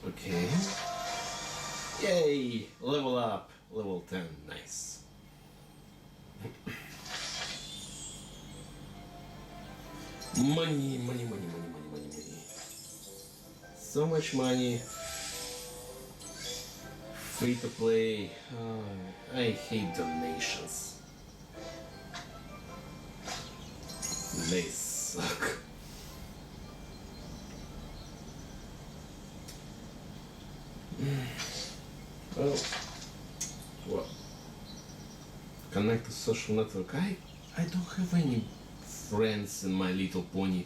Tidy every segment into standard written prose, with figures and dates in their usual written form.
Okay. Yay! Level up. Level 10. Nice. Money, money, money, money, money, money, money. So much money. Free to play. Oh, I hate donations. They suck. Well, what? Connect to social network. I don't have any friends in My Little Pony.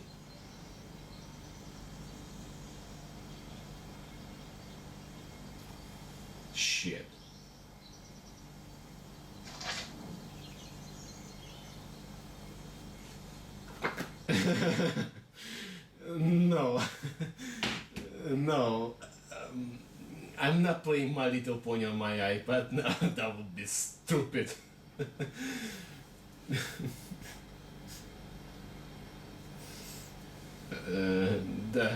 Shit. No. No. I'm not playing My Little Pony on my iPad. No, that would be stupid. The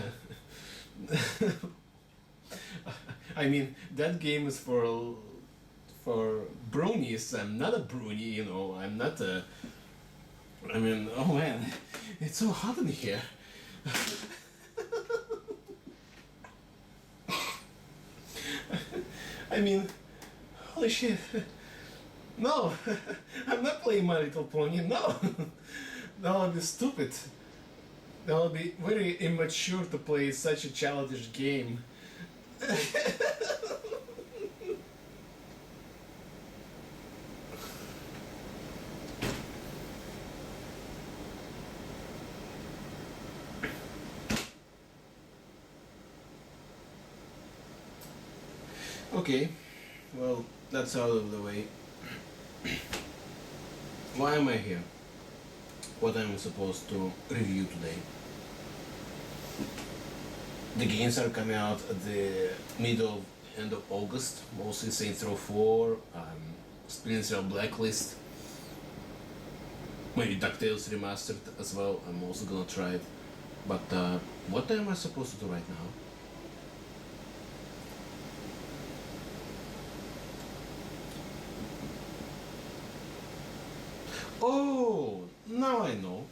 I mean, that game is for bronies. I'm not a brony, you know. I'm not a. I mean, oh man, it's so hot in here. I mean, holy shit. No, I'm not playing My Little Pony. No, that would be stupid. That would be very immature to play such a childish game. Okay, well, that's out of the way. Why am I here? What am I supposed to review today? The games are coming out at the end of August, mostly Saints Row 4, Splinter Cell Blacklist, maybe DuckTales Remastered as well. I'm also gonna try it. But what am I supposed to do right now? Oh, now I know.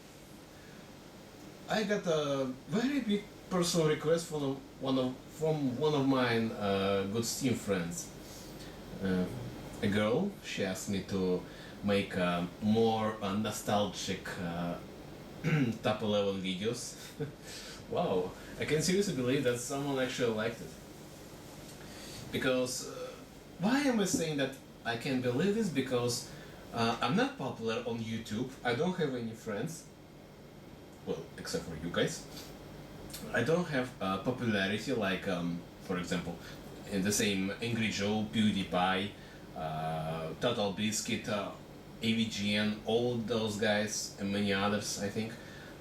I got a very big personal request from one of mine good Steam friends. A girl. She asked me to make more nostalgic top 11 videos. Wow, I can seriously believe that someone actually liked it. Because why am I saying that I can believe this? Because I'm not popular on YouTube. I don't have any friends. Well, except for you guys. I don't have popularity like, for example, in the same Angry Joe, PewDiePie, Total Biscuit, AVGN, all those guys, and many others, I think.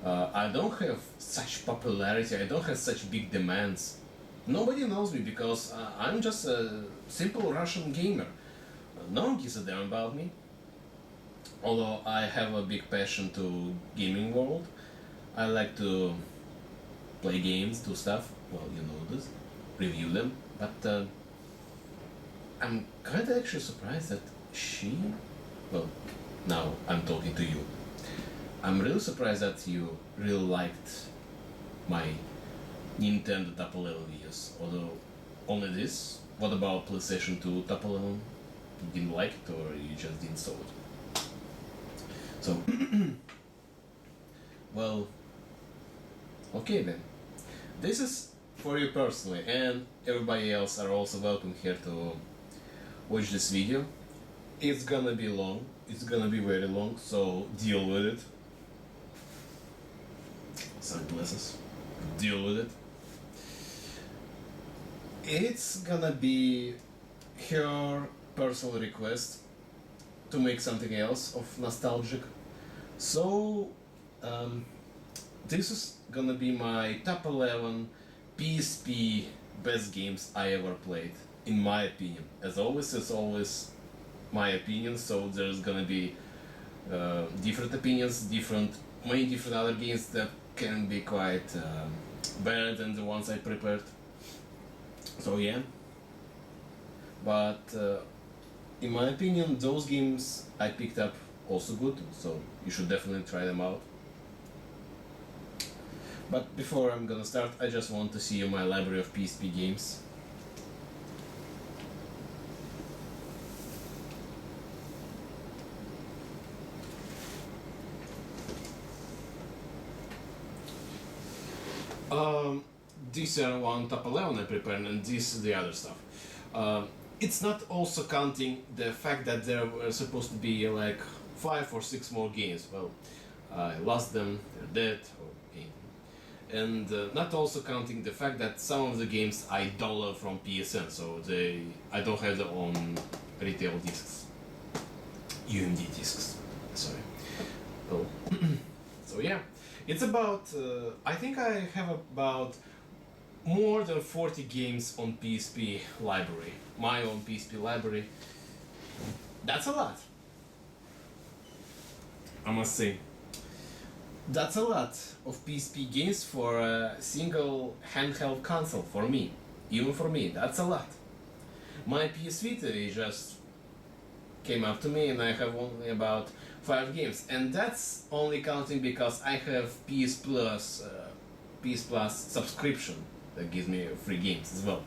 I don't have such popularity. I don't have such big demands. Nobody knows me because I'm just a simple Russian gamer. No one gives a damn about me. Although I have a big passion to gaming world, I like to play games, do stuff. Well, you know this, review them. But I'm kind of actually surprised that she. Well, now I'm talking to you. I'm really surprised that you really liked my Nintendo Top 11 videos. Although only this. What about PlayStation 2 Top 11? You didn't like it, or you just didn't saw it? So, well, okay then. This is for you personally, and everybody else are also welcome here to watch this video. It's gonna be long, it's gonna be very long, so deal with it. Sunglasses. Deal with it. It's gonna be her personal request to make something else of nostalgic. So this is gonna be my top 11 PSP best games I ever played, in my opinion. As always, it's always my opinion, so there's gonna be different opinions, many different other games that can be quite better than the ones I prepared. So yeah, but in my opinion, those games I picked up also good, so you should definitely try them out. But before I'm gonna start, I just want to see my library of PSP games. Um, these are one top 11 I prepared, and this is the other stuff. It's not also counting the fact that there were supposed to be like 5 or 6 more games. Well, I lost them, they're dead, okay. And not also counting the fact that some of the games I download from PSN, so I don't have their own retail discs, UMD discs. Sorry. Oh. So yeah, it's about. I think I have about more than 40 games on PSP library. My own PSP library. That's a lot. I must say. That's a lot of PSP games for a single handheld console for me. Even for me, that's a lot. My PS Vita just came up to me and I have only about 5 games. And that's only counting because I have PS Plus subscription that gives me free games as well.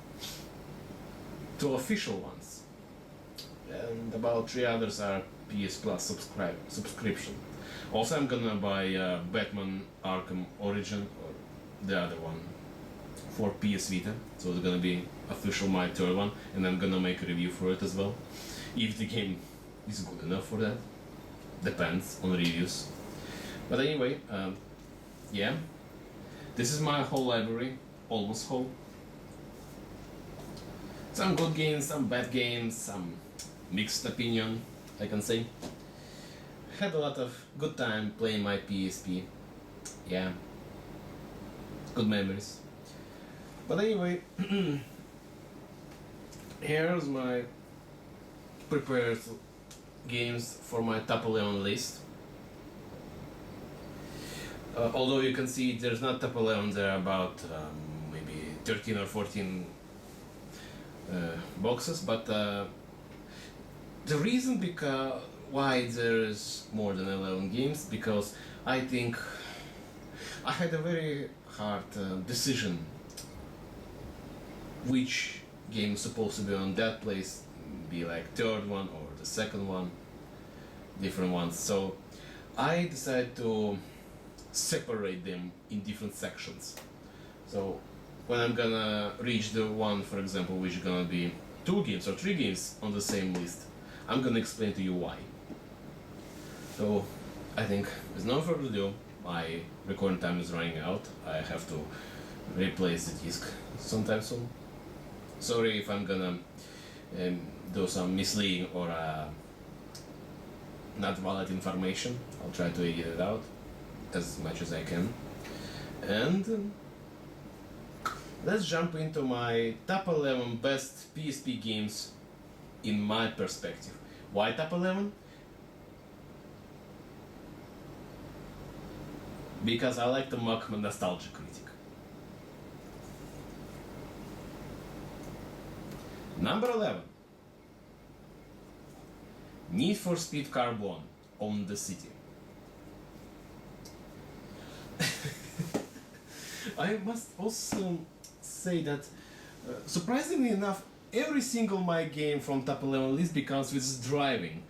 2 official ones. And about 3 others are PS Plus subscription. Also, I'm gonna buy Batman Arkham Origin, or the other one, for PS Vita. So it's gonna be official my third one, and I'm gonna make a review for it as well. If the game is good enough for that. Depends on reviews. But anyway, yeah. This is my whole library, almost whole. Some good games, some bad games, some mixed opinion, I can say. Had a lot of good time playing my PSP. Yeah. Good memories. But anyway, here's my prepared games for my top 11 list. Although you can see there's not top 11, there are about maybe 13 or 14 boxes, but the reason why there's more than 11 games, because I think I had a very hard decision which game is supposed to be on that place, be like third one or the second one, different ones. So I decided to separate them in different sections. So when I'm gonna reach the one, for example, which is gonna be 2 games or 3 games on the same list, I'm gonna explain to you why. So I think with no further ado, my recording time is running out. I have to replace the disc sometime soon. Sorry if I'm gonna do some misleading or not valid information. I'll try to edit it out as much as I can. And let's jump into my top 11 best PSP games in my perspective. Why top 11? Because I like to mock my Nostalgia Critic. Number 11. Need for Speed Carbon on the City. I must also say that, surprisingly enough, every single my game from top 11 list becomes with driving.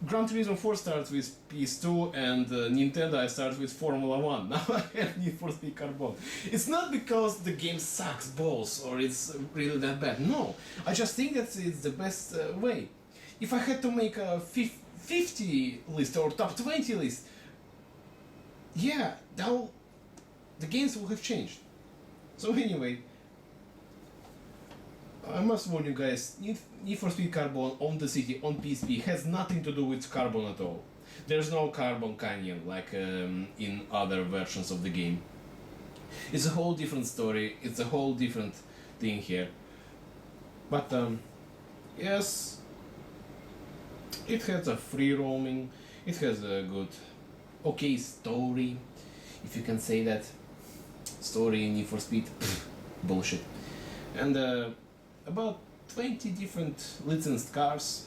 Gran Turismo 4 starts with PS2 and Nintendo I start with Formula 1. Now I have Need for Speed Carbon. It's not because the game sucks balls or it's really that bad. No, I just think that it's the best way. If I had to make a 50 list or top 20 list, yeah, the games will have changed. So anyway, I must warn you guys, Need for Speed Carbon on the City on PSP has nothing to do with Carbon at all. There's no Carbon Canyon like in other versions of the game. It's a whole different story, it's a whole different thing here. But yes, it has a free roaming, it has a good, okay story, if you can say that. story, Need for Speed, bullshit. And about 20 different licensed cars.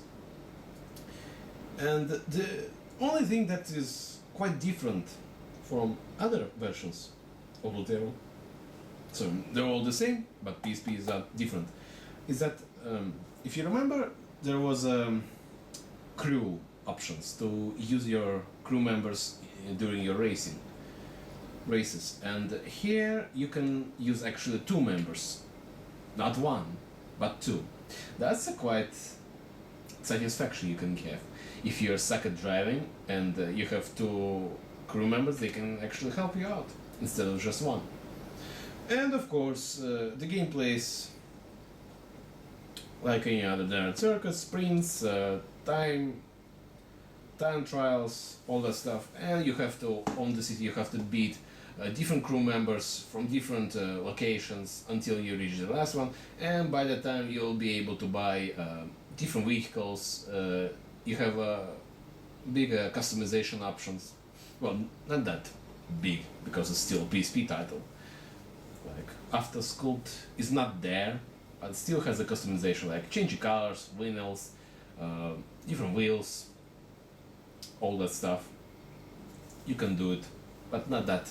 And the only thing that is quite different from other versions of Lutero, so they're all the same, but PSP is different, is that if you remember, there was crew options to use your crew members during your races, and here you can use actually two members, not one, but two. That's a quite satisfaction you can have. If you're stuck at driving and you have two crew members, they can actually help you out instead of just one. And of course, the game plays like any other Dinner Circus, sprints, time trials, all that stuff. And you have to, on the city, you have to beat different crew members from different locations until you reach the last one. And by the time you'll be able to buy different vehicles, you have big customization options. Well, not that big because it's still a PSP title. Like After Sculpt is not there, but it still has a customization, like changing colors, vinyls, different wheels, all that stuff. You can do it, but not that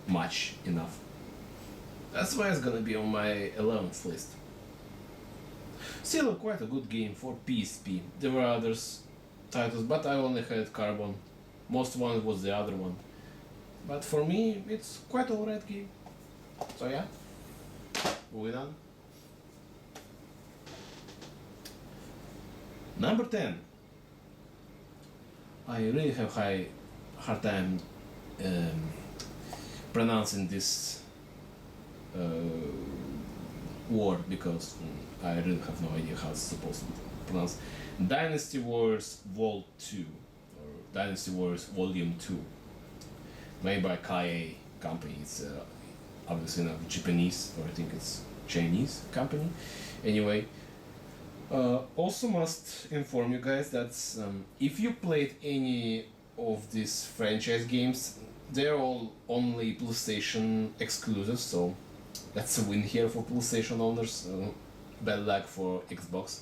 much enough. That's why it's gonna be on my 11th list. Still quite a good game for PSP. There were others titles, but I only had Carbon. Most one was the other one. But for me, it's quite alright game. So yeah, moving on. Number 10. I really have hard time pronouncing this word because I really have no idea how it's supposed to be pronounced. Dynasty Warriors Vol 2 or Dynasty Warriors Volume 2, made by Kaei company. It's obviously not Japanese, or I think it's Chinese company. Anyway, also must inform you guys that if you played any of these franchise games, they're all only PlayStation exclusive, so that's a win here for PlayStation owners. Bad luck for Xbox.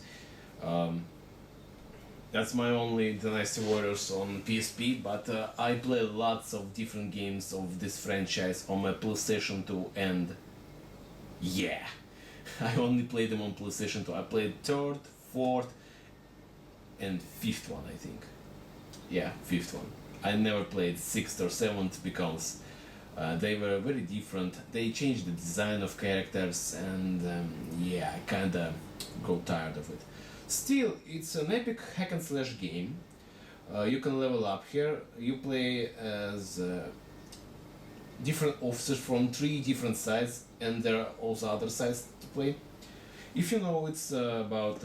That's my only Dynasty Warriors on PSP, but I play lots of different games of this franchise on my PlayStation 2, and yeah, I only played them on PlayStation 2. I played 3rd, 4th, and 5th one, I think. Yeah, 5th one. I never played 6th or 7th because they were very different. They changed the design of characters, and yeah, I kinda got tired of it. Still, it's an epic hack and slash game. You can level up here. You play as different officers from 3 different sides, and there are also other sides to play. If you know, it's about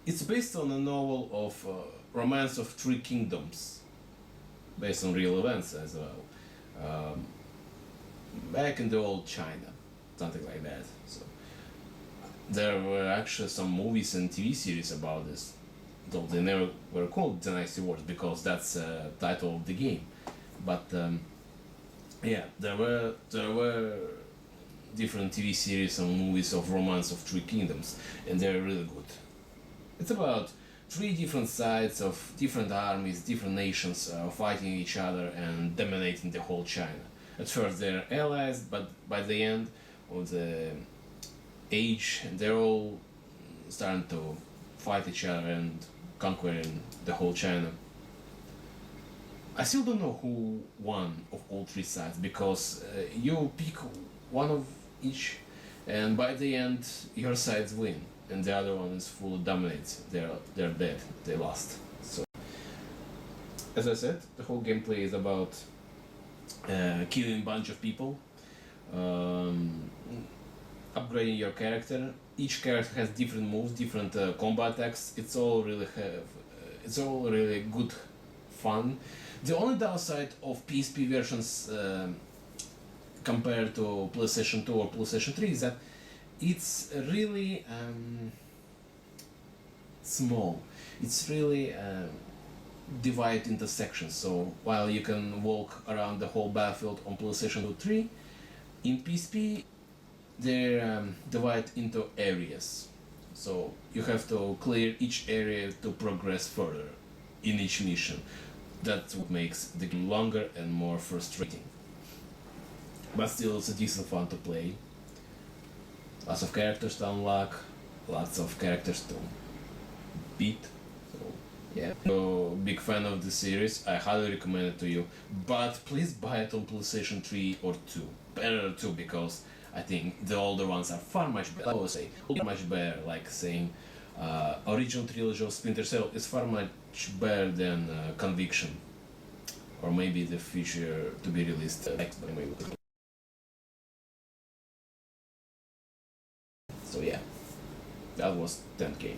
it's based on a novel of Romance of 3 Kingdoms, based on real events as well. Back in the old China, something like that. So there were actually some movies and TV series about this, though they never were called Dynasty Wars because that's the title of the game. But yeah, there were different TV series and movies of Romance of 3 Kingdoms, and they're really good. It's about 3 different sides of different armies, different nations fighting each other and dominating the whole China. At first they're allies, but by the end of the age, they're all starting to fight each other and conquering the whole China. I still don't know who won of all 3 sides because you pick one of each, and by the end your sides win and the other one is full dominates. They're dead. They lost. So, as I said, the whole gameplay is about killing a bunch of people, upgrading your character. Each character has different moves, different combat attacks. It's all really good fun. The only downside of PSP versions compared to PlayStation 2 or PlayStation 3 is that it's really small. It's really divided into sections. So while you can walk around the whole battlefield on PlayStation 2 3, in PSP they're divided into areas. So you have to clear each area to progress further in each mission. That's what makes the game longer and more frustrating. But still, it's a decent fun to play. Lots of characters to unlock, lots of characters to beat. So yeah, so big fan of the series. I highly recommend it to you. But please buy it on PlayStation 3 or 2. Better 2 because I think the older ones are far much better. I would say much better. Like saying original trilogy of Splinter Cell is far much better than Conviction, or maybe the future to be released next. So yeah, that was 10K.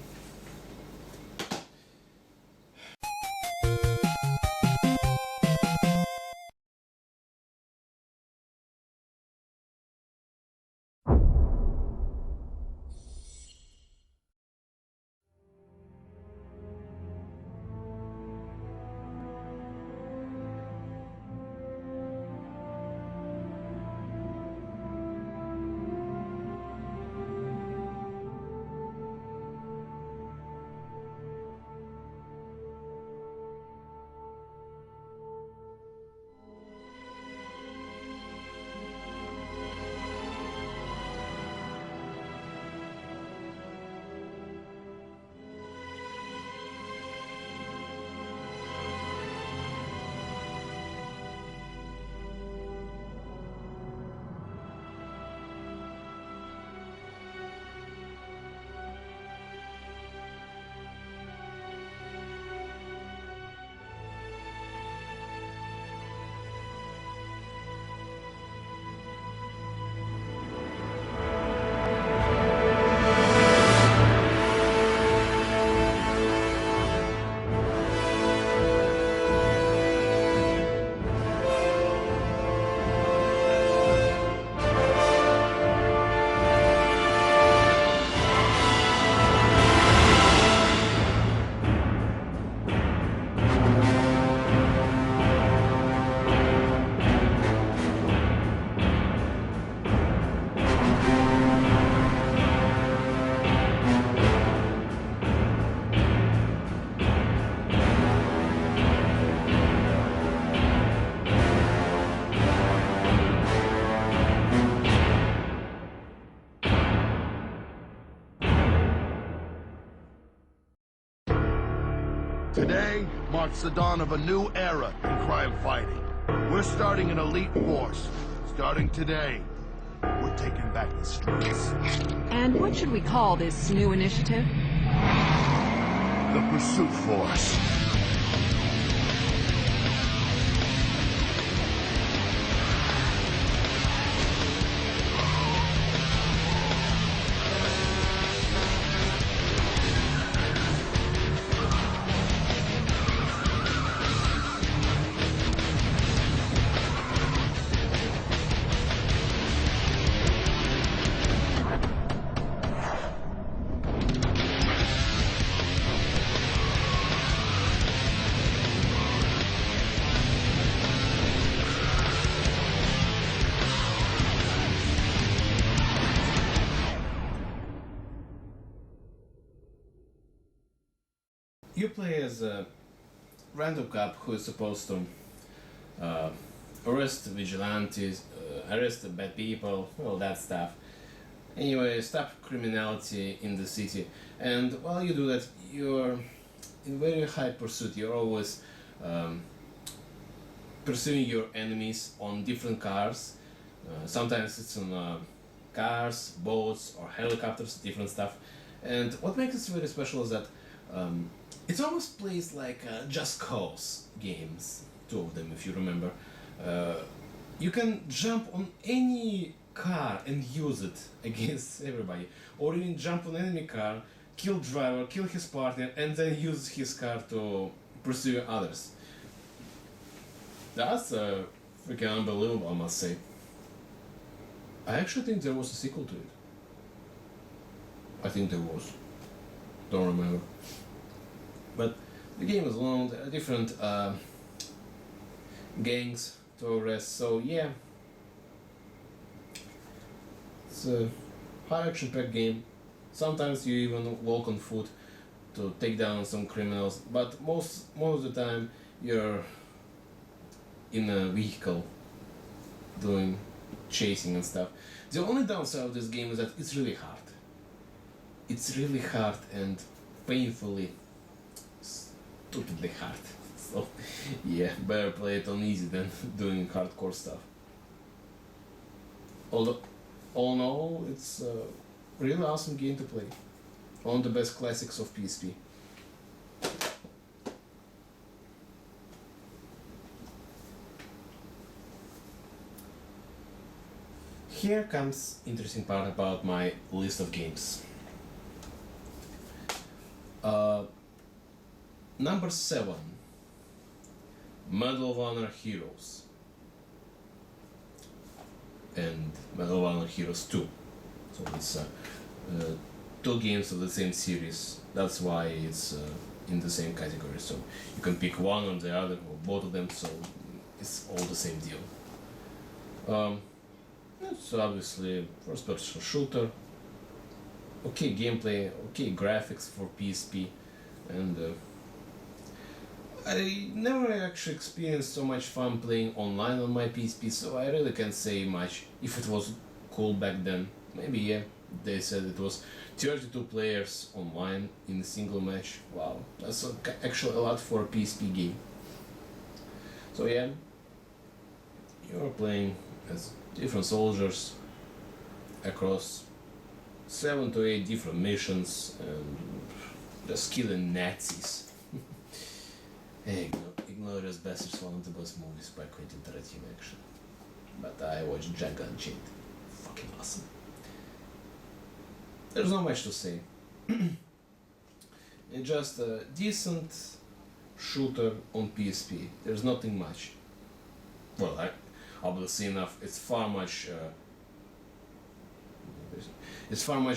Today marks the dawn of a new era in crime fighting. We're starting an elite force. Starting today, we're taking back the streets. And what should we call this new initiative? The Pursuit Force. You play as a random cop who is supposed to arrest vigilantes, arrest bad people, all that stuff. Anyway, stop criminality in the city. And while you do that, you're in very high pursuit. You're always pursuing your enemies on different cars. Sometimes it's on cars, boats, or helicopters, different stuff. And what makes it very special is that it almost plays like Just Cause games, two of them if you remember. You can jump on any car and use it against everybody, or even jump on enemy car, kill driver, kill his partner, and then use his car to pursue others. That's freaking unbelievable, I must say. I actually think there was a sequel to it. I think there was. Don't remember. But The game is long, there are different gangs to arrest, so yeah. It's a high action packed game. Sometimes you even walk on foot to take down some criminals, but most of the time you're in a vehicle doing chasing and stuff. The only downside of this game is that it's really hard. It's really hard and painfully, stupidly hard. So yeah, better play it on easy than doing hardcore stuff. Although, all in all, it's a really awesome game to play. One of the best classics of PSP. Here comes interesting part about my list of games. Number 7, Medal of Honor Heroes and Medal of Honor Heroes 2. So it's two games of the same series. That's why it's in the same category. So you can pick one or the other or both of them. So it's all the same deal. It's obviously first-person shooter. Okay gameplay, okay graphics for PSP, and I never actually experienced so much fun playing online on my PSP, so I really can't say much. If it was cool back then, maybe yeah. They said it was 32 players online in a single match. Wow, that's actually a lot for a PSP game. So yeah, you're playing as different soldiers across 7 to 8 different missions and just killing Nazis. Hey, Inglourious Basterds, one of the best movies by Quentin Tarantino actually. But I watched Django Unchained. Fucking awesome. There's not much to say. It's just a decent shooter on PSP. There's nothing much. Well, obviously enough, it's far much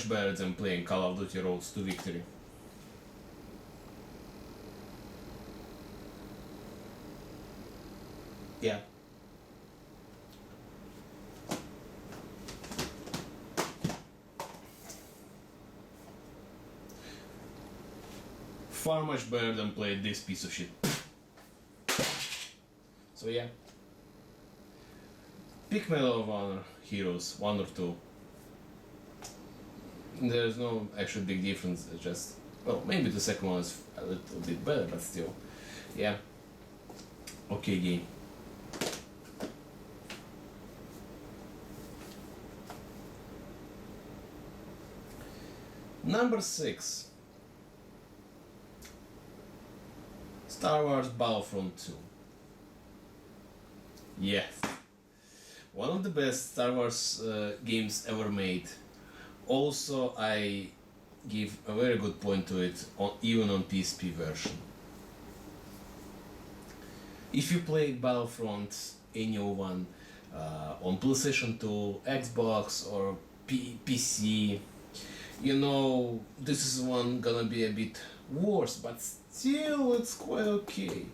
better than playing Call of Duty Roads to Victory. Yeah. Far much better than play this piece of shit. So yeah. Pick Medal of Honor Heroes 1 or 2. There's no actual big difference, it's just, well, maybe the second one is a little bit better, but still, yeah, okay game. Number 6, Star Wars Battlefront 2. Yes, one of the best Star Wars games ever made. Also, I give a very good point to it, even on PSP version. If you played Battlefront, any one, on PlayStation 2, Xbox or PC, you know this is one gonna be a bit worse, but still it's quite okay.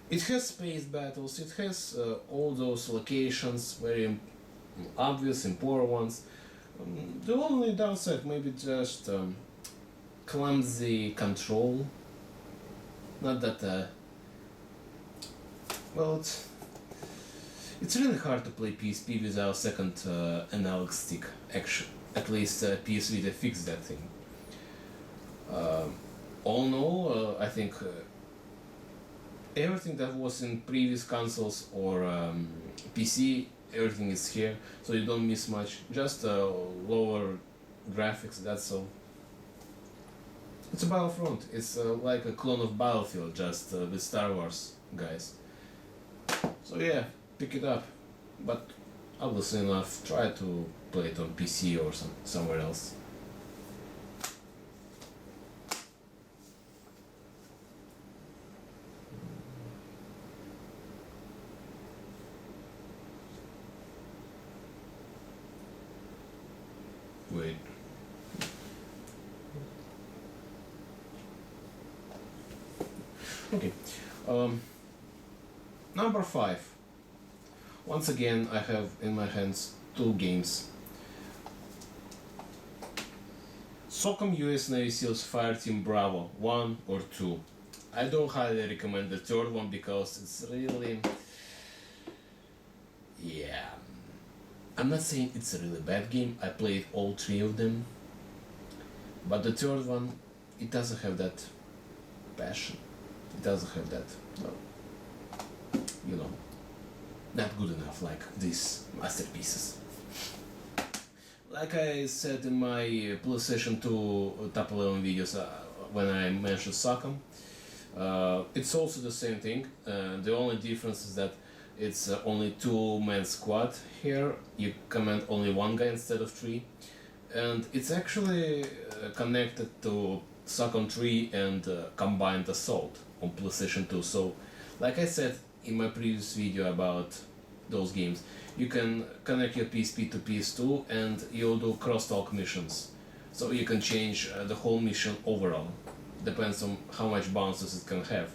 It has space battles, it has all those locations, very obvious, important ones. The only downside maybe just clumsy control. Not that well, it's really hard to play PSP without second analog stick. Actually, at least PS Vita fixed that thing. All in all, I think everything that was in previous consoles or PC, everything is here, so you don't miss much. Just lower graphics, that's all. It's a Battlefront. It's like a clone of Battlefield, just with Star Wars guys. So yeah, pick it up. But obviously enough, try to play it on PC or somewhere else. Wait. Okay. Number 5. Once again, I have in my hands two games. SOCOM US Navy SEALs Fireteam Bravo 1 or 2. I don't highly recommend the third one because it's really... Yeah. I'm not saying it's a really bad game, I played all three of them. But the third one, it doesn't have that passion. It doesn't have that, well, you know, not good enough like these masterpieces. Like I said in my PlayStation 2 top 11 videos when I mentioned SOCOM, it's also the same thing. The only difference is that it's only 2-man squad here. You command only one guy instead of 3. And it's actually connected to SOCOM 3 and Combined Assault on PlayStation 2. So, like I said in my previous video about those games, you can connect your PSP to PS2 and you'll do crosstalk missions. So you can change the whole mission overall. Depends on how much bounces it can have.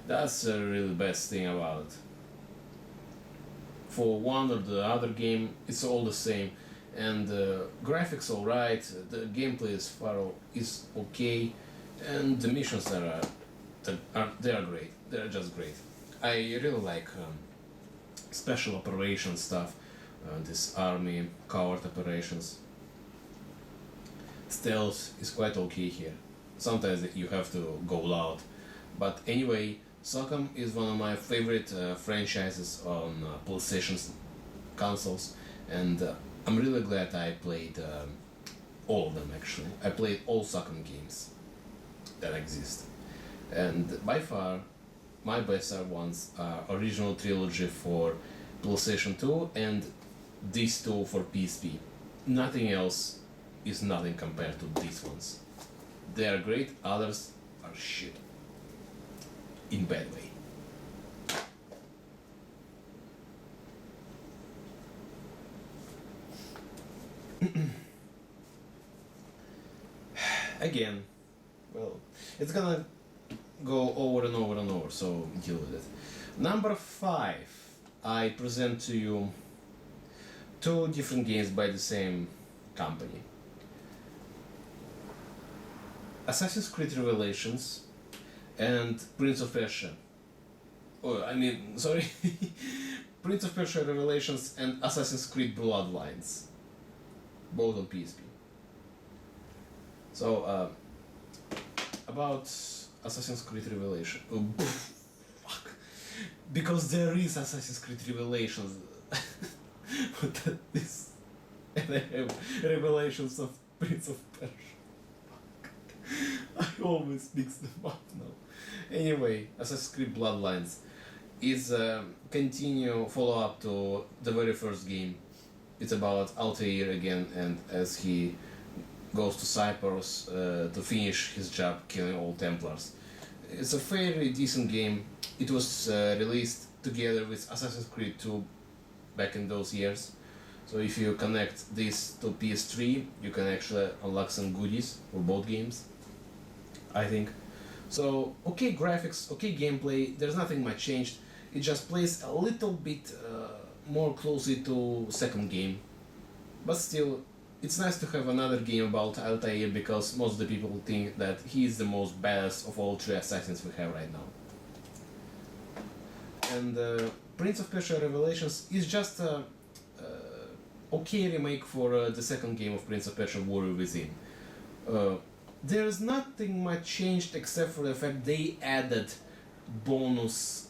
That's the really best thing about it. For one or the other game, it's all the same. And graphics alright, the gameplay is okay, and the missions they are great. They're just great. I really like special operations stuff, this army covert operations. Stealth is quite okay here. Sometimes you have to go loud, but anyway, SOCOM is one of my favorite franchises on PlayStation consoles, and I'm really glad I played all of them actually. I played all SOCOM games that exist, and by far my best ones are original trilogy for PlayStation 2 and these two for PSP. Nothing else is nothing compared to these ones. They are great, others are shit. In bad way. Again, well, it's gonna go over and over and over, so deal with it. Number 5, I present to you two different games by the same company. Assassin's Creed Revelations and Prince of Persia. Oh, I mean, sorry. Prince of Persia Revelations and Assassin's Creed Bloodlines. Both on PSP. So, about Assassin's Creed Revelations. Oh, fuck. Because there is Assassin's Creed Revelations. But that is... And I have Revelations of Prince of Persia. I always mix them up now. Anyway, Assassin's Creed Bloodlines is a follow-up to the very first game. It's about Altair again, and as he goes to Cyprus to finish his job killing all Templars. It's a fairly decent game. It was released together with Assassin's Creed 2 back in those years. So if you connect this to PS3, you can actually unlock some goodies for both games, I think. So, okay graphics, okay gameplay, there's nothing much changed. It just plays a little bit more closely to second game. But still, it's nice to have another game about Altair because most of the people think that he is the most badass of all three assassins we have right now. And Prince of Persia Revelations is just a okay remake for the second game of Prince of Persia Warrior Within. There's nothing much changed except for the fact they added bonus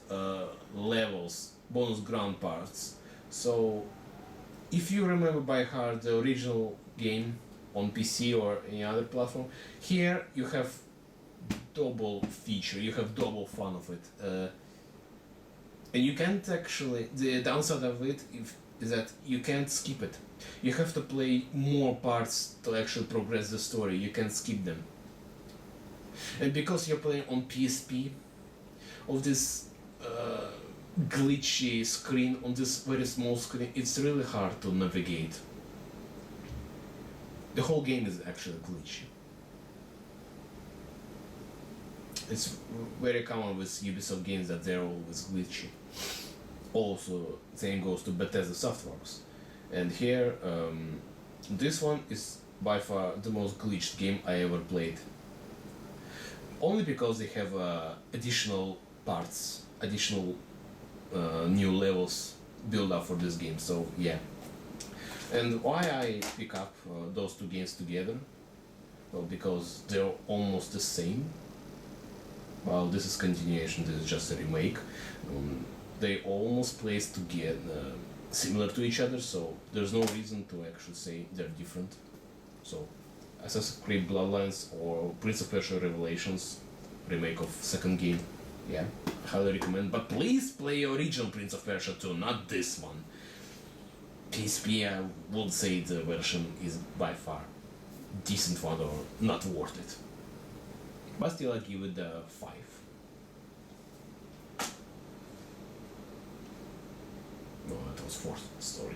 levels, bonus ground parts. So if you remember by heart the original game on PC or any other platform, here you have double feature, you have double fun of it. And you can't actually, the downside of it is that you can't skip it. You have to play more parts to actually progress the story, you can skip them. And because you're playing on PSP, of this glitchy screen, on this very small screen, it's really hard to navigate. The whole game is actually glitchy. It's very common with Ubisoft games that they're always glitchy. Also, same goes to Bethesda Softworks. And here, this one is by far the most glitched game I ever played. Only because they have additional parts, additional new levels built up for this game, so yeah. And why I pick up those two games together? Well, because they're almost the same. Well, this is continuation, this is just a remake. They almost placed together, similar to each other, so there's no reason to actually say they're different. So, Assassin's Creed Bloodlines or Prince of Persia Revelations, remake of second game, yeah, highly recommend. But please play original Prince of Persia 2, not this one. PSP, I would say the version is by far decent one or not worth it. But still, I give it a 5. No, that was fourth story.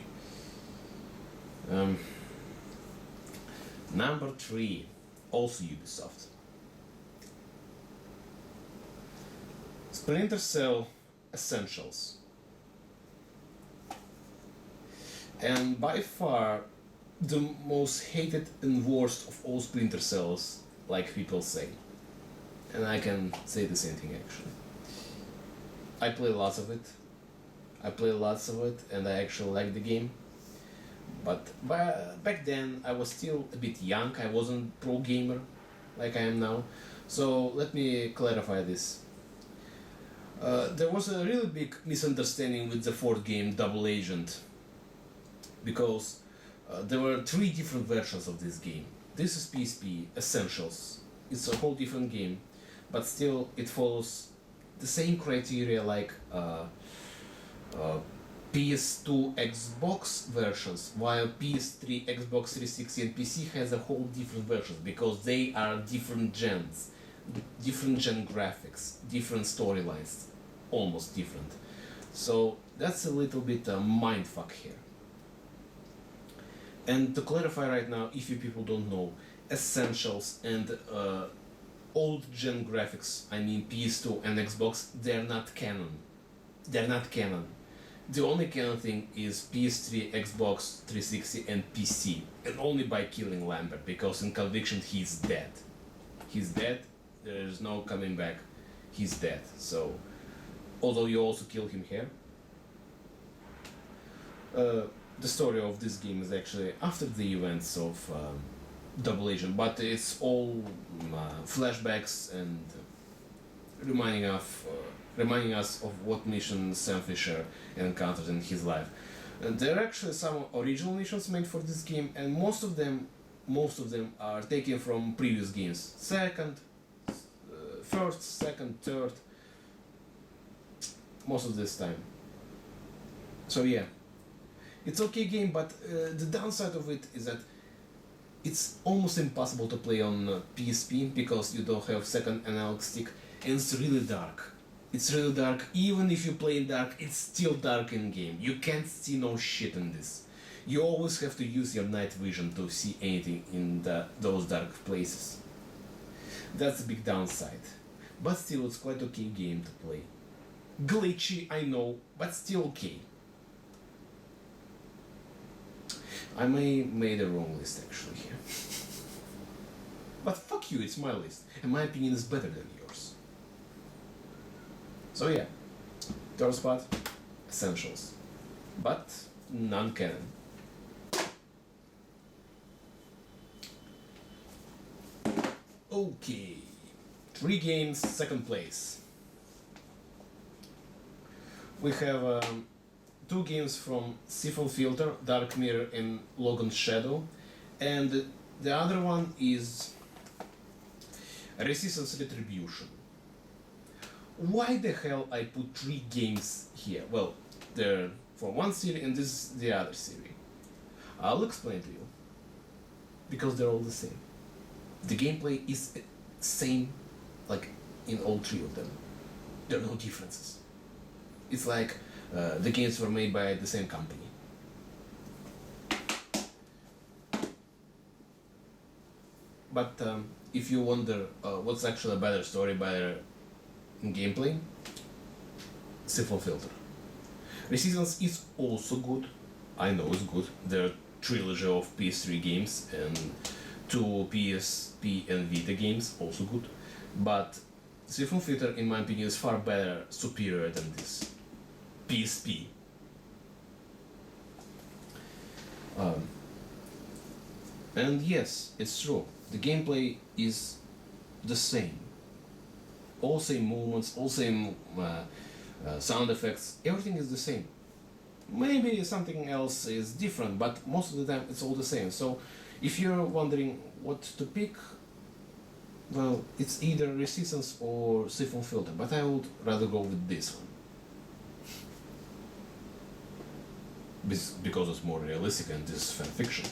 Number 3, also Ubisoft. Splinter Cell Essentials. And by far the most hated and worst of all Splinter Cells, like people say. And I can say the same thing actually. I play lots of it, and I actually like the game. But back then I was still a bit young, I wasn't pro gamer like I am now. So let me clarify this. There was a really big misunderstanding with the fourth game, Double Agent, because there were 3 different versions of this game. This is PSP Essentials. It's a whole different game, but still it follows the same criteria like PS2 Xbox versions, while PS3, Xbox 360 and PC has a whole different versions because they are different gens, different gen graphics, different storylines, almost different. So that's a little bit a mindfuck here. And to clarify right now, if you people don't know, Essentials and old gen graphics, I mean PS2 and Xbox, they're not canon. They're not canon. The only canon thing is PS3, Xbox 360 and PC, and only by killing Lambert, because in Conviction he's dead. He's dead, there's no coming back, he's dead. So, although you also kill him here, the story of this game is actually after the events of Double Agent, but it's all flashbacks and reminding us of what mission Sam Fisher encountered in his life. And there are actually some original missions made for this game, and most of them are taken from previous games. First, second, third, most of this time. So yeah, it's okay game, but the downside of it is that it's almost impossible to play on PSP because you don't have second analog stick, and it's really dark. It's really dark. Even if you play in dark, it's still dark in game. You can't see no shit in this. You always have to use your night vision to see anything in those dark places. That's a big downside. But still, it's quite okay game to play. Glitchy, I know, but still okay. I may made a wrong list actually here. But fuck you, it's my list, and my opinion is better than yours. So yeah, third spot, Essentials, but non-canon. Okay, 3 games, second place. We have 2 games from Siphon Filter, Dark Mirror and Logan's Shadow, and the other one is Resistance Retribution. Why the hell I put 3 games here? Well, they're from one series and this is the other series. I'll explain to you. Because they're all the same. The gameplay is same like in all 3 of them. There are no differences. It's like the games were made by the same company. But if you wonder what's actually a better story, better gameplay, Siphon Filter. Resistance is also good. I know it's good. There are trilogy of PS3 games and 2 PSP and Vita games, also good. But Siphon Filter, in my opinion, is far better, superior than this PSP. And yes, it's true. The gameplay is the same. All same movements, all same sound effects, everything is the same. Maybe something else is different, but most of the time it's all the same. So if you're wondering what to pick, well, it's either Resistance or Siphon Filter, but I would rather go with this one. Because it's more realistic and this is fan fiction.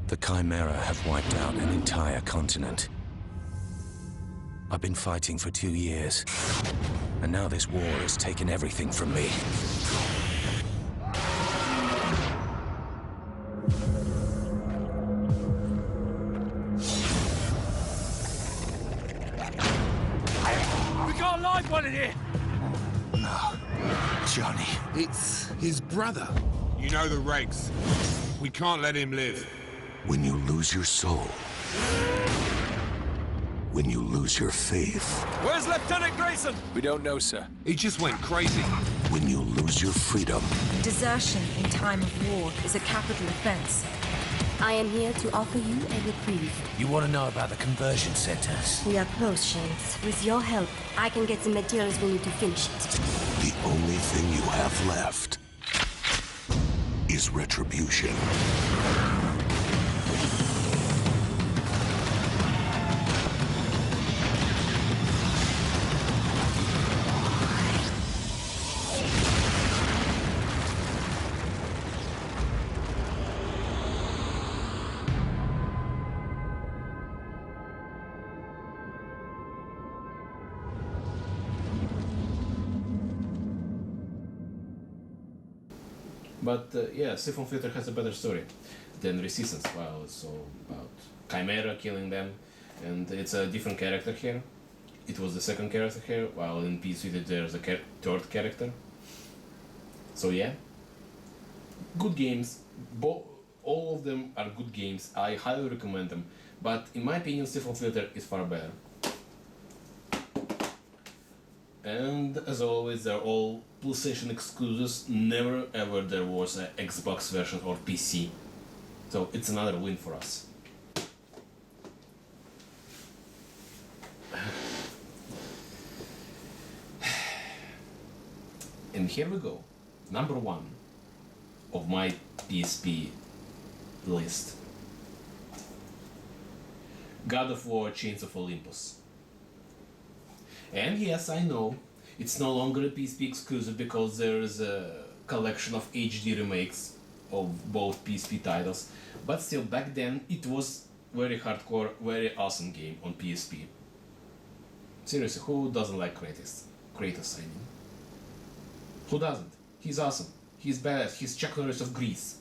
The Chimera have wiped out an entire continent. I've been fighting for 2 years, and now this war has taken everything from me. We got a live one in here! No, Johnny. It's his brother. You know the regs. We can't let him live. When you lose your soul, when you lose your faith, Where's Lieutenant Grayson? we don't know, sir. He just went crazy. When you lose your freedom, Desertion in time of war is a capital offense. I am here to offer you a reprieve. you want to know about the conversion centers. We are close, Shanks. With your help, I can get the materials we need to finish it. The only thing you have left is retribution. But yeah, Siphon Filter has a better story than Resistance. Well, it's all about Chimera killing them, and it's a different character here. It was the second character here, while in PS3 there's a third character. So yeah, good games. All of them are good games. I highly recommend them. But in my opinion, Siphon Filter is far better. And as always, they're all PlayStation exclusives. Never ever there was an Xbox version or PC. So it's another win for us. And here we go. Number 1 of my PSP list. God of War Chains of Olympus. And yes, I know, it's no longer a PSP exclusive because there is a collection of HD remakes of both PSP titles, but still back then it was very hardcore, very awesome game on PSP. Seriously, who doesn't like Kratos? Kratos, I mean. Who doesn't? He's awesome. He's badass. He's Chuck Norris of Greece.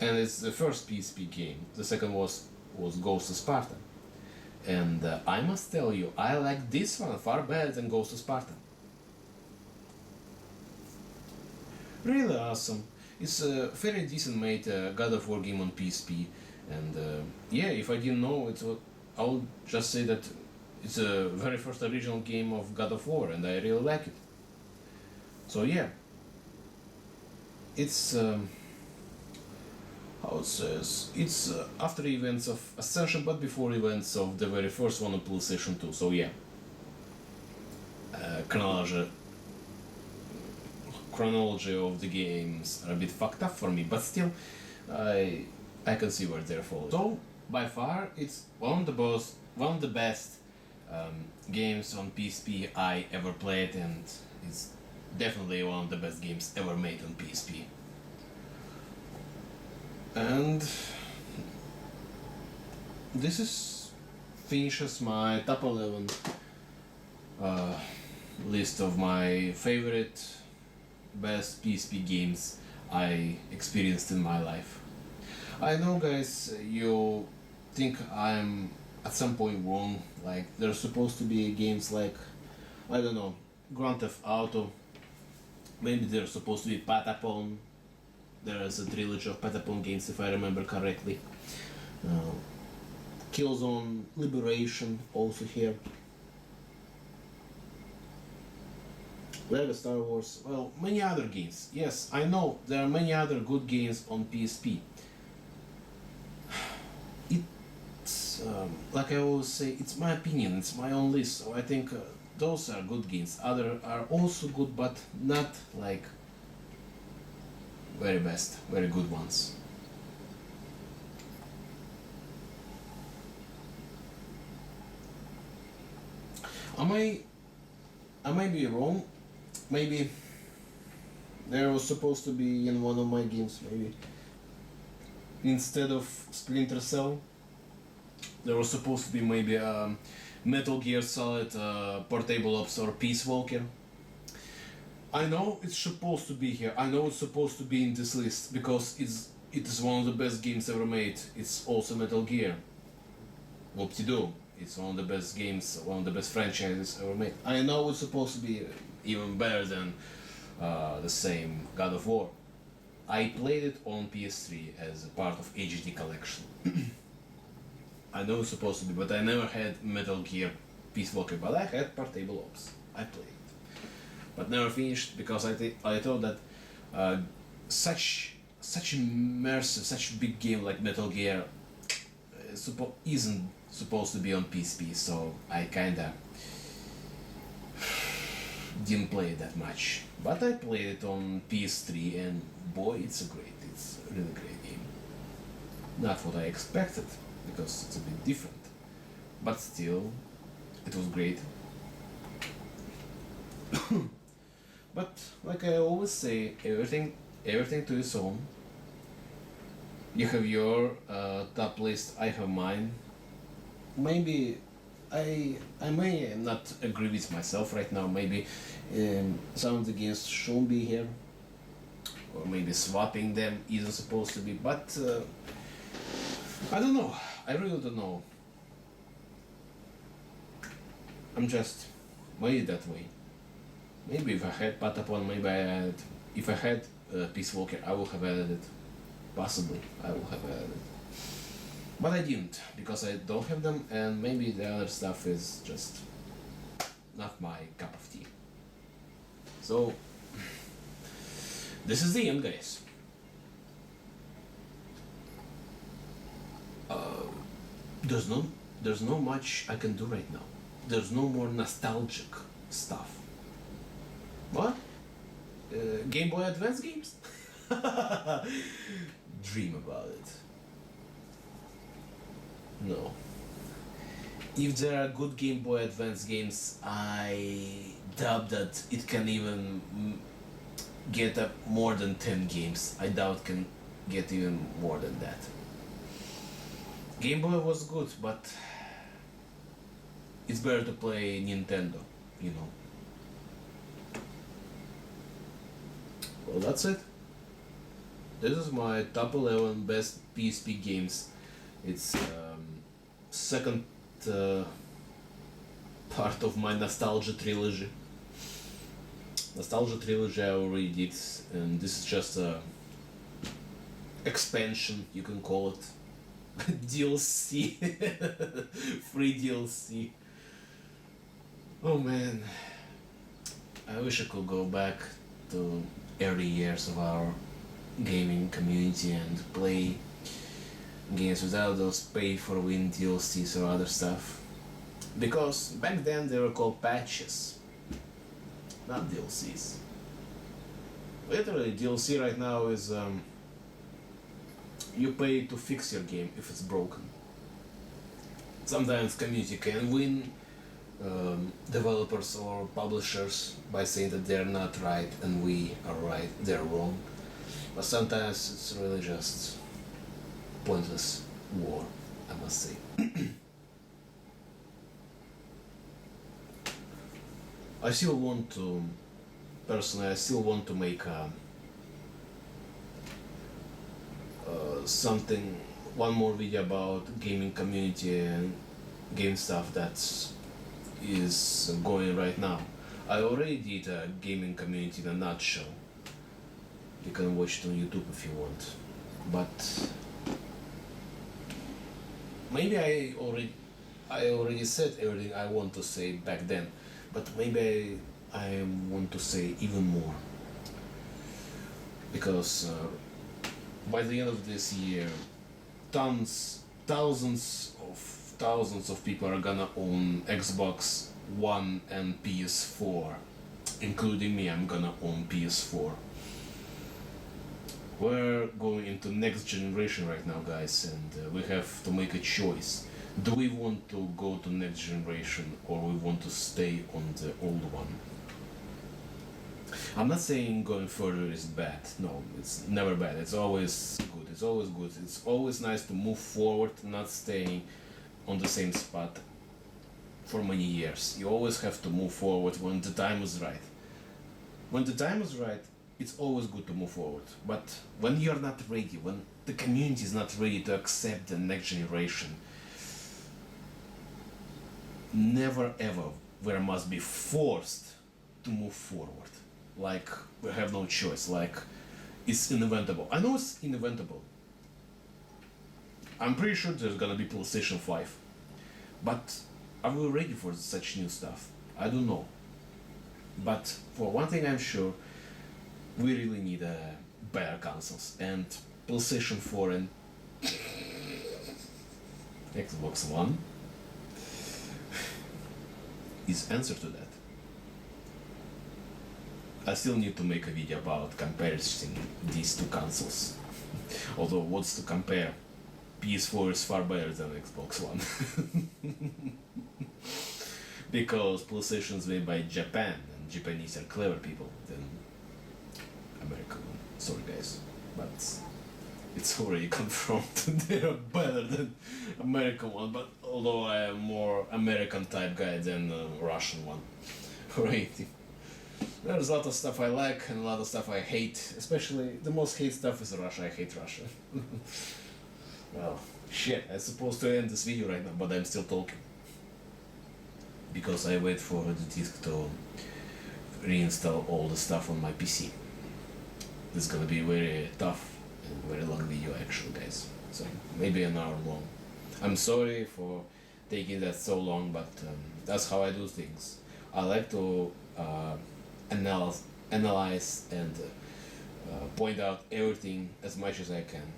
And it's the first PSP game. The second was Ghost of Sparta. And I must tell you, I like this one far better than Ghost of Sparta. Really awesome. It's a very decent made God of War game on PSP. And yeah, if I didn't know it, I would just say that it's a very first original game of God of War, and I really like it. So yeah, it's how it says, it's after events of Ascension but before events of the very first one on PlayStation 2, so yeah. Chronology of the games are a bit fucked up for me, but still I can see where they're falling. So by far it's one of the best games on PSP I ever played, and it's definitely one of the best games ever made on PSP. And this finishes my top 11 list of my favorite best PSP games I experienced in my life. I know, guys, you think I'm at some point wrong. Like, there's supposed to be games like, I don't know, Grand Theft Auto. Maybe there's supposed to be Patapon. There is a trilogy of Patapon games, if I remember correctly. Killzone Liberation also here. Lego Star Wars, well, many other games. Yes, I know there are many other good games on PSP. It's, like I always say, it's my opinion, it's my own list, so I think those are good games. Other are also good, but not like very best, very good ones. I might be wrong. Maybe there was supposed to be in one of my games, maybe instead of Splinter Cell, there was supposed to be maybe a Metal Gear Solid Portable Ops or Peace Walker. I know it's supposed to be here. I know it's supposed to be in this list because it is one of the best games ever made. It's also Metal Gear. Whoop-de-doo. It's one of the best games, one of the best franchises ever made. I know it's supposed to be even better than the same God of War. I played it on PS3 as a part of HD collection. I know it's supposed to be, but I never had Metal Gear Peace Walker, but I had Portable Ops. I played it. But never finished because I thought that such immersive, such a big game like Metal Gear isn't supposed to be on PSP, so I kinda didn't play it that much. But I played it on PS3 and boy, it's a really great game. Not what I expected, because it's a bit different. But still, it was great. But like I always say, everything to its own. You have your top list, I have mine. Maybe I may not agree with myself right now. Maybe some of the games shouldn't be here, or maybe swapping them isn't supposed to be. But I don't know. I really don't know. I'm just made it that way. Maybe if I had Patapon, maybe if I had Peace Walker, I would have added it. Possibly, I would have added it. But I didn't, because I don't have them, and maybe the other stuff is just not my cup of tea. So, this is the end, guys. There's no much I can do right now. There's no more nostalgic stuff. What? Game Boy Advance games? Dream about it. No. If there are good Game Boy Advance games, I doubt that it can even get up more than 10 games. I doubt it can get even more than that. Game Boy was good, but it's better to play Nintendo, you know. Well, that's it. This is my top 11 best PSP games. It's second part of my Nostalgia Trilogy. Nostalgia Trilogy I already did, and this is just a expansion, you can call it. DLC. Free DLC. Oh man. I wish I could go back to early years of our gaming community and play games without those pay-for-win DLCs or other stuff. Because back then they were called patches, not DLCs. Literally, DLC right now is you pay to fix your game if it's broken. Sometimes community can win developers or publishers by saying that they're not right and we are right, they're wrong. But sometimes it's really just pointless war, I must say. I still want to make one more video about gaming community and game stuff that is going right now. I already did a gaming community in a nutshell. You can watch it on YouTube if you want, but maybe I already said everything I want to say back then, but maybe I want to say even more, because by the end of this year, thousands of people are gonna own Xbox One and PS4, including me. I'm gonna own PS4. We're going into next generation right now, guys, and we have to make a choice. Do we want to go to next generation, or we want to stay on the old one? I'm not saying going further is bad. No, it's never bad. It's always good. It's always good. It's always nice to move forward, not staying on the same spot for many years. You always have to move forward when the time is right. When the time is right, it's always good to move forward. But when you're not ready, when the community is not ready to accept the next generation, never ever we must be forced to move forward. Like we have no choice. Like it's inevitable. I know it's inevitable. I'm pretty sure there's gonna be PlayStation 5. But are we ready for such new stuff? I don't know. But for one thing I'm sure, we really need better consoles, and PlayStation 4 and Xbox One is answer to that. I still need to make a video about comparing these two consoles. Although what's to compare? PS4 is far better than Xbox One. Because PlayStation is made by Japan, and Japanese are clever people than American one. Sorry guys, but it's already confirmed they're better than American one, but although I am more American type guy than Russian one. Right? There's a lot of stuff I like and a lot of stuff I hate, especially the most hate stuff is Russia. I hate Russia. Well, shit, I'm supposed to end this video right now, but I'm still talking. Because I wait for the disk to reinstall all the stuff on my PC. This is gonna be very tough and very long video actually, guys. So maybe an hour long. I'm sorry for taking that so long, but that's how I do things. I like to analyze and point out everything as much as I can.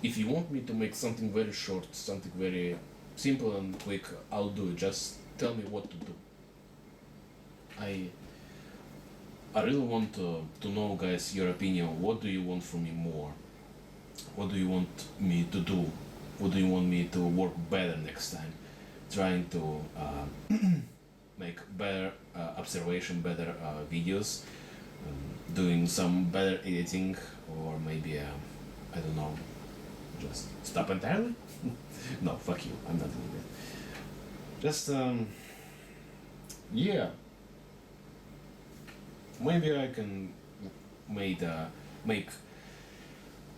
If you want me to make something very short, something very simple and quick, I'll do it. Just tell me what to do. I really want to know, guys, your opinion. What do you want from me more? What do you want me to do? What do you want me to work better next time? Trying to make better observation, better videos, doing some better editing, or maybe, I don't know, just stop entirely? No, fuck you, I'm not doing it. Just, yeah. Maybe I can make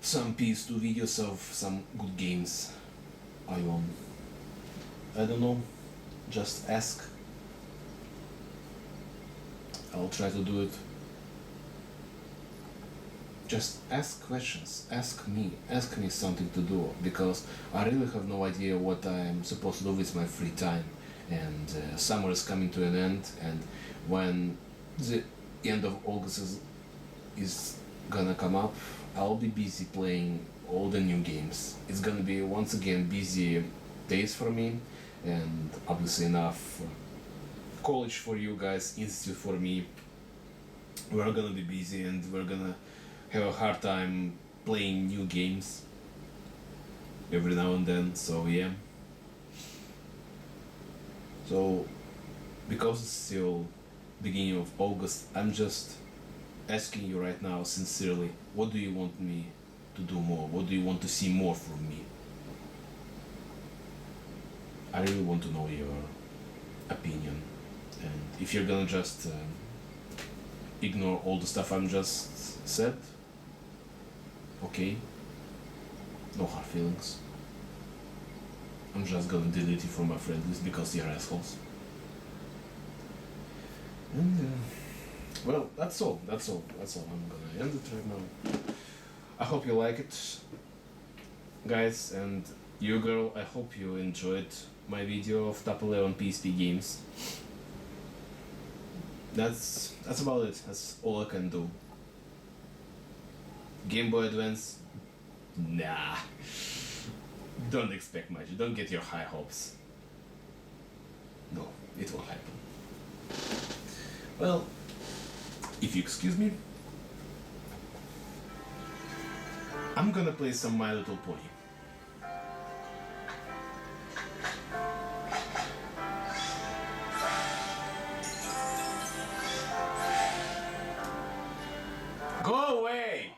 some PS2 videos of some good games I own. I don't know, just ask. I'll try to do it. Just ask questions, ask me something to do, because I really have no idea what I'm supposed to do with my free time. And summer is coming to an end, and when the end of August is gonna come up, I'll be busy playing all the new games. It's gonna be once again busy days for me, and obviously enough college for you guys, institute for me. We're gonna be busy and we're gonna have a hard time playing new games every now and then, so yeah. So because it's still beginning of August, I'm just asking you right now sincerely, what do you want me to do more? What do you want to see more from me? I really want to know your opinion, and if you're gonna just ignore all the stuff I'm just said, Okay. No hard feelings. I'm just gonna delete you from my friend list because you're assholes. And well, that's all. I'm gonna end it right now. I hope you like it, guys, and you girl, I hope you enjoyed my video of top 11 PSP games. That's about it. That's all I can do. Game Boy Advance? Nah. Don't expect much. Don't get your high hopes. No, it won't happen. Well, if you excuse me, I'm gonna play some My Little Pony. Go away!